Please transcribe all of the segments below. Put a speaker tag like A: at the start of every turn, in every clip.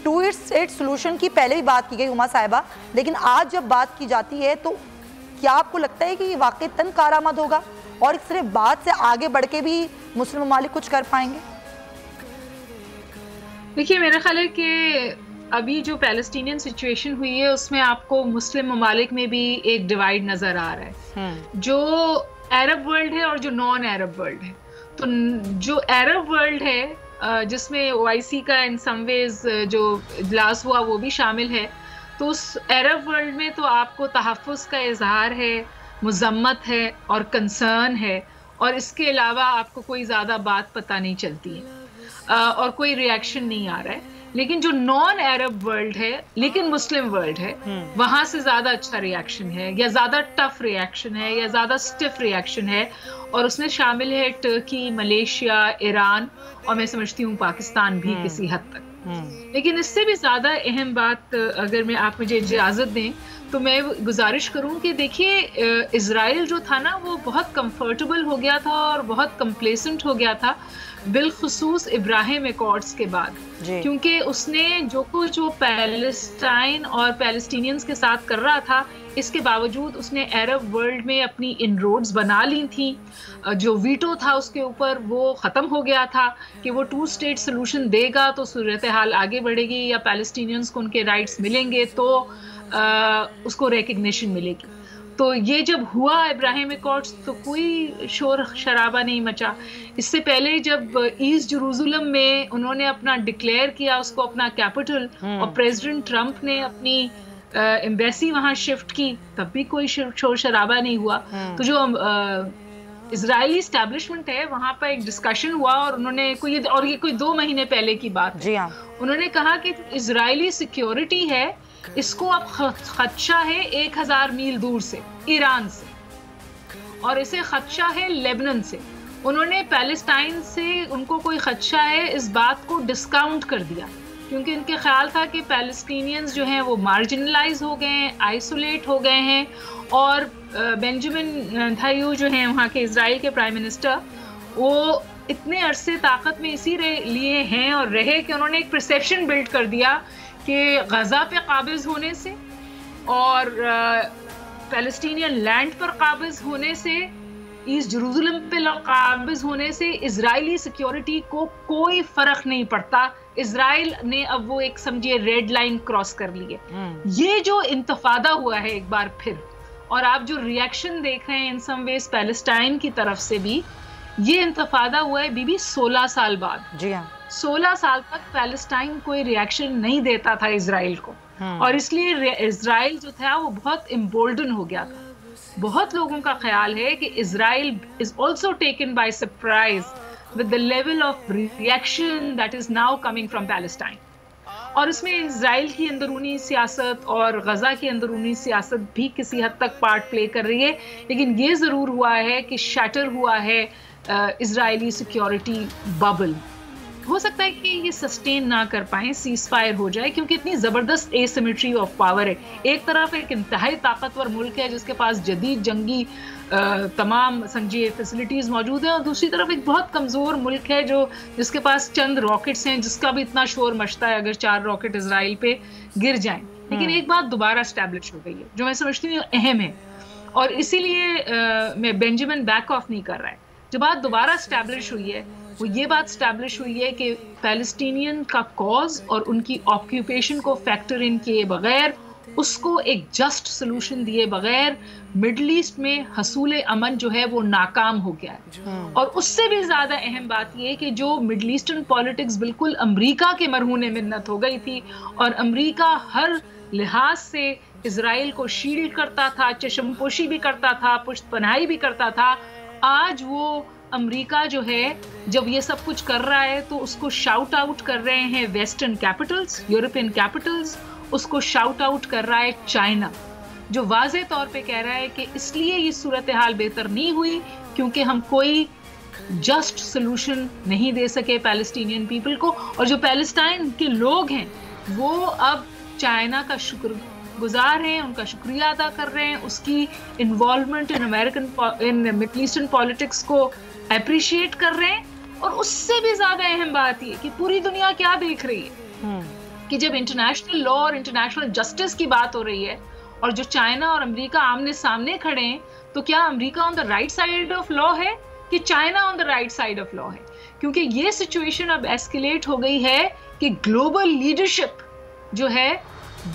A: To state solution کی پہلے بھی بات کی گئی ہما صاحبہ، لیکن آج جب بات کی جاتی ہے تو کیا آپ کو لگتا ہے کہ یہ واقعتاً کارآمد ہوگا اور صرف بات سے آگے بڑھ کے بھی مسلم ممالک کچھ کر پائیں گے؟
B: دیکھیے میرا خیال ہے کہ ابھی جو پیلسٹینین سچویشن ہوئی ہے اس میں آپ کو مسلم ممالک میں بھی ایک ڈیوائیڈ نظر آ رہا ہے، جو عرب ورلڈ ہے اور جو نان عرب ورلڈ ہے. تو جو عرب ورلڈ ہے جس میں OIC کا ان سم ویز جو اجلاس ہوا وہ بھی شامل ہے، تو اس عرب ورلڈ میں تو آپ کو تحفظ کا اظہار ہے، مذمت ہے اور کنسرن ہے، اور اس کے علاوہ آپ کو کوئی زیادہ بات پتہ نہیں چلتی ہے اور کوئی ریاکشن نہیں آ رہا ہے. لیکن جو نان عرب ورلڈ ہے لیکن مسلم ورلڈ ہے، وہاں سے زیادہ اچھا ریاکشن ہے یا زیادہ ٹف ریاکشن ہے یا زیادہ سٹف ریاکشن ہے، اور اس میں شامل ہے ٹرکی، ملیشیا، ایران اور میں سمجھتی ہوں پاکستان بھی کسی حد تک. لیکن اس سے بھی زیادہ اہم بات اگر آپ مجھے اجازت دیں تو میں گزارش کروں کہ دیکھیے اسرائیل جو تھا نا وہ بہت کمفرٹیبل ہو گیا تھا اور بہت کمپلیسنٹ ہو گیا تھا، بالخصوص ابراہیم ایکارڈز کے بعد، کیونکہ اس نے جو کچھ وہ پیلسٹائن اور پیلسٹینینز کے ساتھ کر رہا تھا، اس کے باوجود اس نے عرب ورلڈ میں اپنی انروڈز بنا لی تھیں. جو ویٹو تھا اس کے اوپر وہ ختم ہو گیا تھا کہ وہ 2 اسٹیٹ سولوشن دے گا تو صورتحال آگے بڑھے گی یا پیلسٹینینز کو ان کے رائٹس ملیں گے تو اس کو ریکگنیشن ملے گی. تو یہ جب ہوا ابراہیم ایکارڈز تو کوئی شور شرابہ نہیں مچا. اس سے پہلے جب ایسٹ جروزلم میں انہوں نے اپنا ڈکلیئر کیا اس کو اپنا کیپٹل، اور پریزیڈنٹ ٹرمپ نے اپنی ایمبیسی وہاں شفٹ کی، تب بھی کوئی شور شرابہ نہیں ہوا. تو جو اسرائیلی اسٹیبلشمنٹ ہے وہاں پر ایک ڈسکشن ہوا اور انہوں نے یہ کوئی 2 مہینے پہلے کی بات ہے، انہوں نے کہا کہ اسرائیلی سیکیورٹی ہے اس کو اب خدشہ ہے 1000 میل دور سے، ایران سے، اور اسے خدشہ ہے لیبنان سے. انہوں نے پیلسٹائن سے ان کو کوئی خدشہ ہے اس بات کو ڈسکاؤنٹ کر دیا، کیونکہ ان کے خیال تھا کہ پیلسٹینینز جو ہیں وہ مارجنلائز ہو گئے ہیں، آئسولیٹ ہو گئے ہیں، اور بینجامن نیتنیاہو جو ہیں وہاں کے اسرائیل کے پرائم منسٹر، وہ اتنے عرصے طاقت میں اسی لیے ہیں اور رہے کہ انہوں نے ایک پرسیپشن بلڈ کر دیا کہ غزہ پہ قابض ہونے سے اور پیلسٹینین لینڈ پر قابض ہونے سے، ایسٹ جروزلم پہ قابض ہونے سے اسرائیلی سیکیورٹی کو کوئی فرق نہیں پڑتا. اسرائیل نے اب وہ ایک سمجھیے ریڈ لائن کراس کر لی ہے. یہ جو انتفاضہ ہوا ہے ایک بار پھر، اور آپ جو ریاکشن دیکھ رہے ہیں ان سم ویز پیلسٹائن کی طرف سے بھی، یہ انتفاضہ ہوا ہے 16 سال بعد.
A: جی ہاں،
B: 16 سال تک پیلسٹائن کوئی ریاکشن نہیں دیتا تھا اسرائیل کو، اور اس لیے اسرائیل جو تھا وہ بہت امبولڈن ہو گیا تھا. بہت لوگوں کا خیال ہے کہ اسرائیل is also taken by surprise with the level of reaction that is now coming from Palestine. اور اس میں اسرائیل کی اندرونی سیاست اور غزہ کی اندرونی سیاست بھی کسی حد تک پارٹ پلے کر رہی ہے، لیکن یہ ضرور ہوا ہے کہ شیٹر ہوا ہے اسرائیلی سیکیورٹی ببل. ہو سکتا ہے کہ یہ سسٹین نہ کر پائیں، سیز فائر ہو جائے، کیونکہ اتنی زبردست ایسیمیٹری آف پاور ہے. ایک طرف ایک انتہائی طاقتور ملک ہے جس کے پاس جدید جنگی تمام سنجیے فیسلٹیز موجود ہیں، اور دوسری طرف ایک بہت کمزور ملک ہے جس کے پاس چند راکٹس ہیں، جس کا بھی اتنا شور مچتا ہے اگر 4 راکٹ اسرائیل پہ گر جائیں. لیکن ایک بات دوبارہ اسٹیبلش ہو گئی ہے جو میں سمجھتی ہوں اہم ہے، اور اسی لیے میں بینجامن بیک آف نہیں کر رہا ہے. جو بات دوبارہ اسٹیبلش ہوئی ہے وہ یہ بات اسٹیبلش ہوئی ہے کہ پیلسٹینین کا کاز اور ان کی آکیوپیشن کو فیکٹر ان کیے بغیر، اس کو ایک جسٹ سلوشن دیے بغیر، مڈل ایسٹ میں حصول امن جو ہے وہ ناکام ہو گیا ہے. اور اس سے بھی زیادہ اہم بات یہ کہ جو مڈل ایسٹرن پالیٹکس بالکل امریکہ کے مرہون منت ہو گئی تھی، اور امریکہ ہر لحاظ سے اسرائیل کو شیلڈ کرتا تھا، چشم پوشی بھی کرتا تھا، پشت پناہی بھی کرتا تھا، آج وہ امریکہ جو ہے جب یہ سب کچھ کر رہا ہے تو اس کو شاؤٹ آؤٹ کر رہے ہیں ویسٹرن کیپٹلز، یورپین کیپٹلز، اس کو شاؤٹ آؤٹ کر رہا ہے چائنا، جو واضح طور پہ کہہ رہا ہے کہ اس لیے یہ صورتحال بہتر نہیں ہوئی کیونکہ ہم کوئی جسٹ سلوشن نہیں دے سکے پیلسٹینین پیپل کو. اور جو پیلسٹائن کے لوگ ہیں وہ اب چائنا کا شکر گزار ہیں، ان کا شکریہ ادا کر رہے ہیں، اس کی involvement in middle eastern politics کو اپریشیٹ کر رہے ہیں. اور اس سے بھی زیادہ اہم بات یہ کہ پوری دنیا کیا دیکھ رہی ہے، کہ جب انٹرنیشنل لا اور انٹرنیشنل جسٹس کی بات ہو رہی ہے اور جو چائنا اور امریکہ آمنے سامنے کھڑے ہیں، تو کیا امریکہ on the right side of law ہے کہ China on the right side of law ہے؟ کیونکہ یہ سچویشن اب ایسکیلیٹ ہو گئی ہے کہ گلوبل لیڈرشپ جو ہے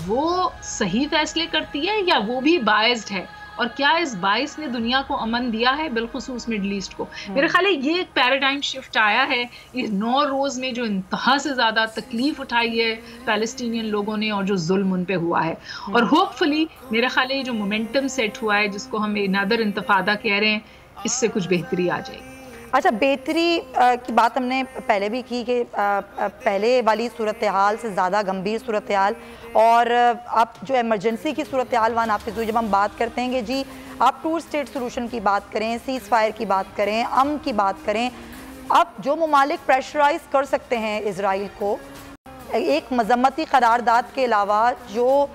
B: وہ صحیح فیصلے کرتی ہے یا وہ بھی بائزڈ ہے، اور کیا اس باعث نے دنیا کو امن دیا ہے، بالخصوص مڈل ایسٹ کو؟ میرے خیال ہے یہ ایک پیراڈائم شفٹ آیا ہے اس 9 روز میں، جو انتہا سے زیادہ تکلیف اٹھائی ہے پیلسٹینین لوگوں نے اور جو ظلم ان پہ ہوا ہے، اور ہوپ فلی میرے خیال ہے یہ جو مومنٹم سیٹ ہوا ہے جس کو ہم نادر انتفاضہ کہہ رہے ہیں، اس سے کچھ بہتری آ جائے گی۔
A: اچھا، بہتری کی بات ہم نے پہلے بھی کی کہ پہلے والی صورتحال سے زیادہ گمبھیر صورتحال اور اب جو ایمرجنسی کی صورتحال وہاں نافذ ہوئی، جب ہم بات کرتے ہیں کہ جی آپ 2 اسٹیٹ سولوشن کی بات کریں، سیز فائر کی بات کریں، امن کی بات کریں، اب جو ممالک پریشرائز کر سکتے ہیں اسرائیل کو ایک مذمتی قرارداد کے علاوہ جو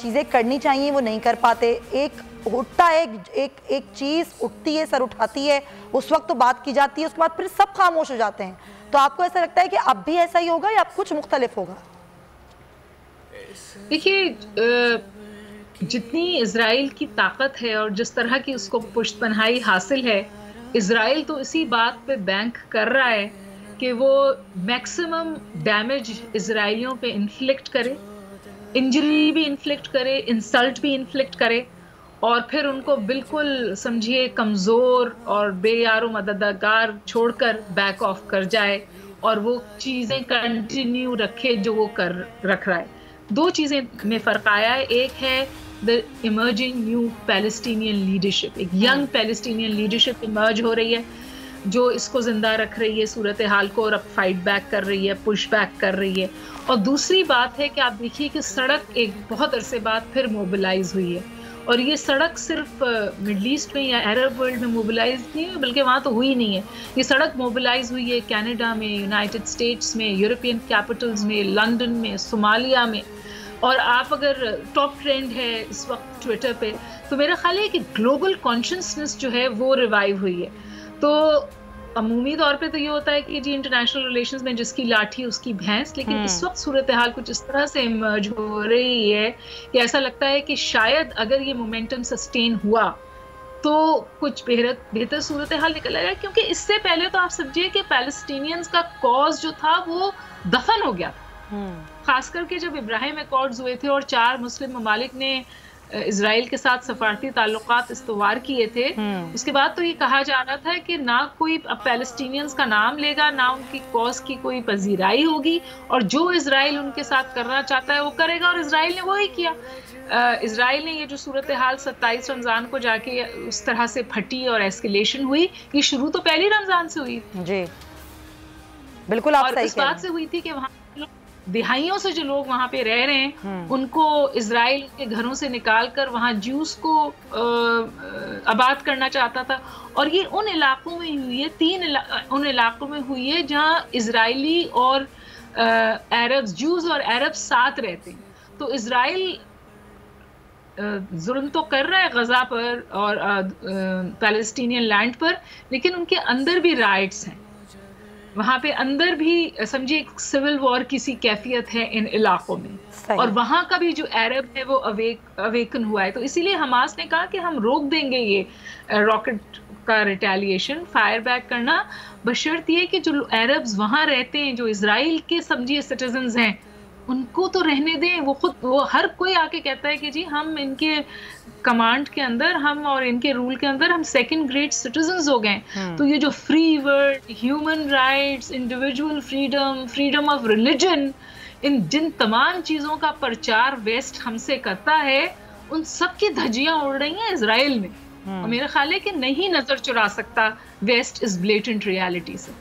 A: چیزیں کرنی چاہیے وہ نہیں کر پاتے، ایک اٹھتا ہے ایک چیز اٹھتی ہے، سر اٹھاتی ہے، اس وقت تو بات کی جاتی ہے، اس کے بعد پھر سب خاموش ہو جاتے ہیں، تو آپ کو ایسا لگتا ہے کہ اب بھی ایسا ہی ہوگا یا اب کچھ مختلف ہوگا؟
B: دیکھیے، جتنی اسرائیل کی طاقت ہے اور جس طرح کی اس کو پشت پناہی حاصل ہے، اسرائیل تو اسی بات پہ بینک کر رہا ہے کہ وہ میکسیمم ڈیمیج اسرائیلیوں پہ انفلکٹ کرے، انجری بھی انفلکٹ کرے، انسلٹ بھی انفلکٹ کرے، اور پھر ان کو بالکل سمجھیے کمزور اور بے یار و مددگار چھوڑ کر بیک آف کر جائے اور وہ چیزیں کنٹینیو رکھے جو وہ رکھ رہا ہے۔ 2 چیزیں میں فرق آیا ہے، ایک ہے the emerging new Palestinian leadership، ایک ینگ پیلسٹینین لیڈرشپ ایمرج ہو رہی ہے جو اس کو زندہ رکھ رہی ہے صورتحال کو، اور اب فائٹ بیک کر رہی ہے، پش بیک کر رہی ہے۔ اور دوسری بات ہے کہ آپ دیکھیے کہ سڑک ایک بہت عرصے بعد پھر موبلائز ہوئی ہے، اور یہ سڑک صرف مڈل ایسٹ میں یا عرب ورلڈ میں موبلائز نہیں ہوئی، بلکہ وہاں تو ہوئی نہیں ہے، یہ سڑک موبلائز ہوئی ہے کینیڈا میں، یونائٹڈ اسٹیٹس میں، یورپین کیپٹلز میں، لندن میں، صومالیہ میں، اور آپ اگر ٹاپ ٹرینڈ ہے اس وقت ٹویٹر پہ، تو میرا خیال ہے کہ گلوبل کانشسنس جو ہے وہ ریوائیو ہوئی ہے۔ تو عمومی طور پہ تو یہ ہوتا ہے کہ جی انٹرنیشنل ریلیشنز میں جس کی لاٹھی اس کی بھینس، لیکن اس وقت صورتحال کچھ اس طرح سے ایمرج ہو رہی ہے کہ ایسا لگتا ہے کہ شاید اگر یہ مومنٹم سسٹین ہوا تو کچھ بہتر صورتحال نکل آئے گا، کیونکہ اس سے پہلے تو آپ سمجھیے کہ پیلسٹینینز کا کاز جو تھا وہ دفن ہو گیا تھا، خاص کر کے جب ابراہیم ایکارڈز ہوئے تھے اور 4 مسلم ممالک نے اسرائیل کے ساتھ سفارتی تعلقات استوار کیے تھے، اس کے بعد تو یہ کہا جا رہا تھا کہ نہ کوئی پیلسٹینینز کا نام لے گا، نہ ان کی کاز کی کوئی پذیرائی ہوگی، اور جو اسرائیل ان کے ساتھ کرنا چاہتا ہے وہ کرے گا، اور اسرائیل نے وہی کیا۔ اسرائیل نے یہ جو صورتحال 27 رمضان کو جا کے اس طرح سے پھٹی اور ایسکیلیشن ہوئی، یہ شروع تو پہلی رمضان سے ہوئی،
A: جی بالکل آپ
B: اور اس بات سے ہوئی تھی کہ وہاں دہائیوں سے جو لوگ وہاں پہ رہ رہے ہیں ان کو اسرائیل کے گھروں سے نکال کر وہاں جیوز کو آباد کرنا چاہتا تھا، اور یہ ان علاقوں میں ہوئی ہے، 3 ان علاقوں میں ہوئی ہے جہاں اسرائیلی اور عرب، جوز اور عرب ساتھ رہتے ہیں۔ تو اسرائیل ظلم تو کر رہا ہے غزہ پر اور پیلسٹینین لینڈ پر، لیکن ان کے اندر بھی رائٹس ہیں، وہاں پہ اندر بھی سمجھے ایک سول وار کی سی کیفیت ہے ان علاقوں میں، اور وہاں کا بھی جو عرب ہے وہ اویکن ہوا ہے۔ تو اسی لیے حماس نے کہا کہ ہم روک دیں گے یہ راکٹ کا ریٹیلیشن، فائر بیک کرنا، بشرط یہ کہ جو عربز وہاں رہتے ہیں، جو اسرائیل کے سمجھیے سٹیزنز ہیں، ان کو تو رہنے دیں، وہ ہر کوئی آ کے کہتا ہے کہ جی ہم ان کے کمانڈ کے اندر، ہم اور ان کے رول کے اندر ہم 2nd گریڈ سٹیزنز ہو گئے۔ تو یہ جو free world, human rights, individual freedom, freedom of religion, جن تمام چیزوں کا پرچار ویسٹ ہم سے کرتا ہے، ان سب کی دھجیاں اڑ رہی ہیں اسرائیل میں، اور میرا خیال ہے کہ نہیں نظر چرا سکتا ویسٹ اس بلیٹنٹ ریالٹی سے۔